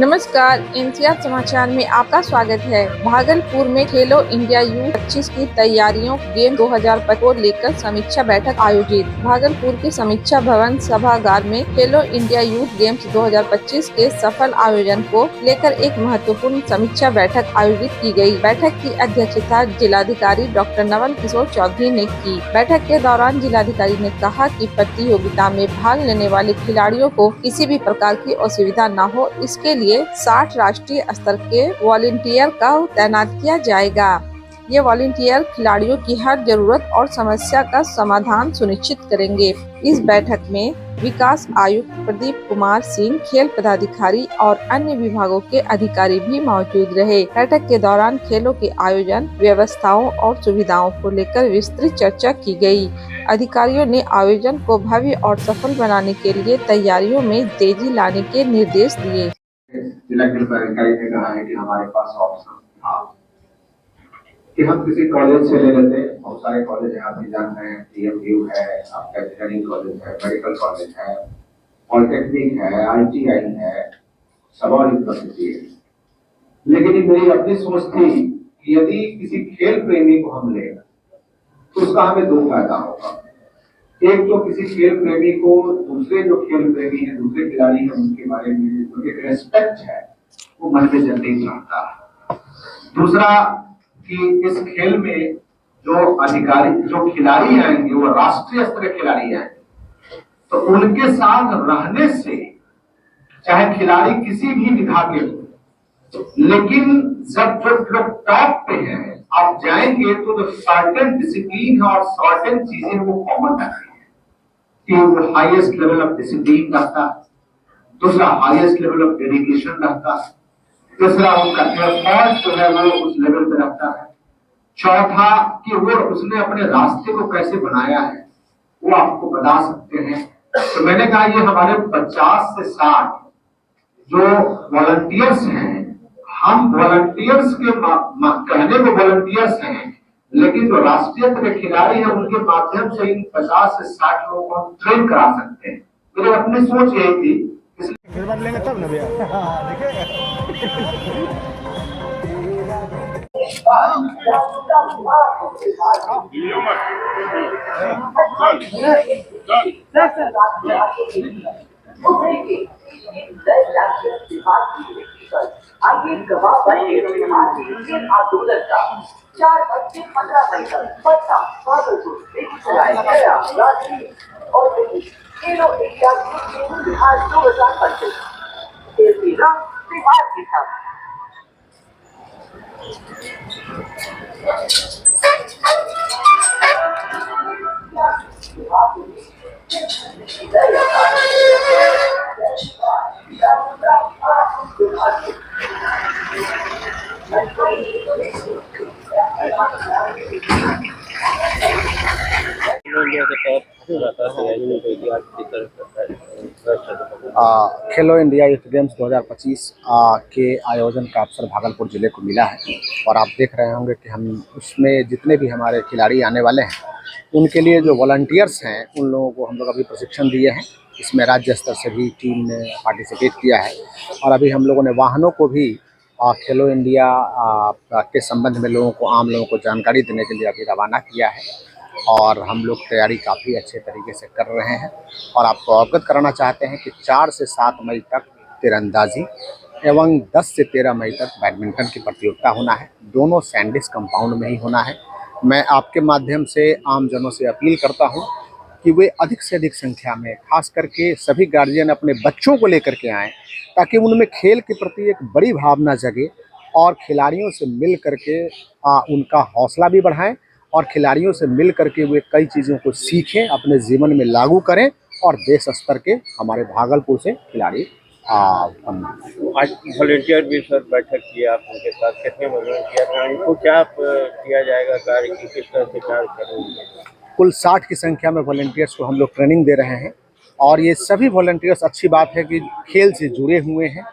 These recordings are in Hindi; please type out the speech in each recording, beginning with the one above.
नमस्कार, एनसीआर समाचार में आपका स्वागत है। भागलपुर में खेलो इंडिया U25 की तैयारियों गेम 2025 को लेकर समीक्षा बैठक आयोजित। भागलपुर के समीक्षा भवन सभागार में खेलो इंडिया यूथ गेम्स 2025 के सफल आयोजन को लेकर एक महत्वपूर्ण समीक्षा बैठक आयोजित की गई। बैठक की अध्यक्षता जिलाधिकारी डॉक्टर नवल किशोर चौधरी ने की। बैठक के दौरान जिलाधिकारी ने कहा कि प्रतियोगिता में भाग लेने वाले खिलाड़ियों को किसी भी प्रकार की असुविधा न हो, इसके लिए 60 राष्ट्रीय स्तर के वॉलंटियर का तैनात किया जाएगा। ये वॉलंटियर खिलाड़ियों की हर जरूरत और समस्या का समाधान सुनिश्चित करेंगे। इस बैठक में विकास आयुक्त प्रदीप कुमार सिंह, खेल पदाधिकारी और अन्य विभागों के अधिकारी भी मौजूद रहे। बैठक के दौरान खेलों के आयोजन, व्यवस्थाओं और सुविधाओं को लेकर विस्तृत चर्चा की गई। अधिकारियों ने आयोजन को भव्य और सफल बनाने के लिए तैयारियों में तेजी लाने के निर्देश दिए। जिला खेल पदाधिकारी ने कहा है कि हमारे पास ऑप्शन था कि हम किसी कॉलेज से ले लेते। बहुत सारे कॉलेज हैं, आप भी जान रहे हैं, TMU है, आपका इंजीनियरिंग कॉलेज है, मेडिकल कॉलेज है, पॉलिटेक्निक है, ITI है, सवाल यूनिवर्सिटी है। लेकिन मेरी अपनी सोच थी कि यदि किसी खेल प्रेमी को हम लें तो उसका हमें दो फायदा होगा। एक तो किसी खेल प्रेमी को दूसरे जो खेल प्रेमी है, दूसरे खिलाड़ी है, उनके बारे में जो एक रेस्पेक्ट है वो मन में जल्दी चढ़ता है। दूसरा कि इस खेल में जो खिलाड़ी आएंगे वो राष्ट्रीय स्तर के खिलाड़ी आएंगे, तो उनके साथ रहने से चाहे खिलाड़ी किसी भी विधा के हो, लेकिन जब जो टॉप पे है आप जाएंगे तो जो सर्टेन डिसिप्लिन और सर्टेन चीजें वो कॉमन है कि वो हाईएस्ट लेवल ऑफ डिसिप्लिन रखता है, दूसरा हाईएस्ट लेवल ऑफ डेडिकेशन रखता है, तीसरा उनका एफर्ट जो है वो उस लेवल पे रखता है, चौथा कि वो उसने अपने रास्ते को कैसे बनाया है वो आपको बता सकते हैं। तो मैंने कहा ये हमारे 50 से 60 जो वॉलंटियर्स हैं, हम वॉलंटियर्स के कहने को वॉलंटियर्स हैं, लेकिन जो राष्ट्रीय स्तर के खिलाड़ी हैं उनके माध्यम से इन 50 से 60 लोगों को हम ट्रेन करा सकते हैं। मेरी अपनी सोच यही थी, इसलिए लेंगे तब ना भैया। आइए गवाह बनिए आंदोलन का 4 मई से 15 मई तक पटना, भागलपुर, बेगूसराय, गया, रांची और दिल्ली खेलो इंडिया बिहार 2025 बिहार के साथ। खेलो इंडिया यूथ गेम्स 2025 के आयोजन का अवसर भागलपुर जिले को मिला है और आप देख रहे होंगे कि हम उसमें जितने भी हमारे खिलाड़ी आने वाले हैं उनके लिए जो वॉलंटियर्स हैं उन लोगों को हम लोग अभी प्रशिक्षण दिए हैं। इसमें राज्य स्तर से भी टीम ने पार्टिसिपेट किया है और अभी हम लोगों ने वाहनों को भी खेलो इंडिया के संबंध में लोगों को, आम लोगों को जानकारी देने के लिए अभी रवाना किया है और हम लोग तैयारी काफ़ी अच्छे तरीके से कर रहे हैं। और आपको अवगत कराना चाहते हैं कि 4 से 7 मई तक तीरंदाजी एवं 10 से 13 मई तक बैडमिंटन की प्रतियोगिता होना है। दोनों सैंडिस कंपाउंड में ही होना है। मैं आपके माध्यम से आम जनों से अपील करता हूं कि वे अधिक से अधिक संख्या में, खास करके सभी गार्जियन अपने बच्चों को लेकर के आएँ ताकि उनमें खेल के प्रति एक बड़ी भावना जगे और खिलाड़ियों से मिल करके उनका हौसला भी बढ़ाएं और खिलाड़ियों से मिल करके वे कई चीज़ों को सीखें, अपने जीवन में लागू करें और देश स्तर के हमारे भागलपुर से खिलाड़ी आज वॉलंटियर भी सर बैठक किया आप उनके साथ, कितने वॉलंटियर हैं, उनको क्या किया जाएगा कार्य की, किस तरह से कार्य करेंगे? कुल 60 की संख्या में वॉलंटियर्स को हम लोग ट्रेनिंग दे रहे हैं और ये सभी वॉलंटियर्स, अच्छी बात है कि खेल से जुड़े हुए हैं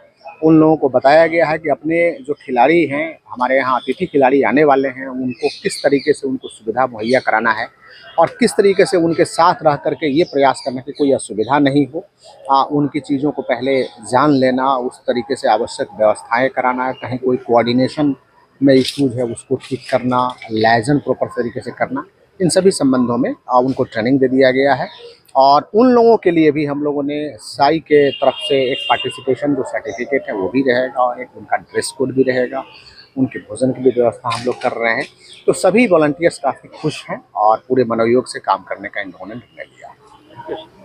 उन लोगों को बताया गया है कि अपने जो खिलाड़ी हैं, हमारे यहाँ अतिथि खिलाड़ी आने वाले हैं, उनको किस तरीके से उनको सुविधा मुहैया कराना है और किस तरीके से उनके साथ रह करके ये प्रयास करना कि कोई असुविधा नहीं हो। उनकी चीज़ों को पहले जान लेना, उस तरीके से आवश्यक व्यवस्थाएं कराना है, कहीं कोई कोऑर्डिनेशन में इश्यूज है उसको ठीक करना, लाइजन प्रॉपर तरीके से करना, इन सभी संबंधों में उनको ट्रेनिंग दे दिया गया है। और उन लोगों के लिए भी हम लोगों ने साई के तरफ से एक पार्टिसिपेशन जो सर्टिफिकेट है वो भी रहेगा और एक उनका ड्रेस कोड भी रहेगा, उनके भोजन की भी व्यवस्था हम लोग कर रहे हैं। तो सभी वॉलंटियर्स काफ़ी खुश हैं और पूरे मनोयोग से काम करने का इन लोगों ने निर्णय लिया है।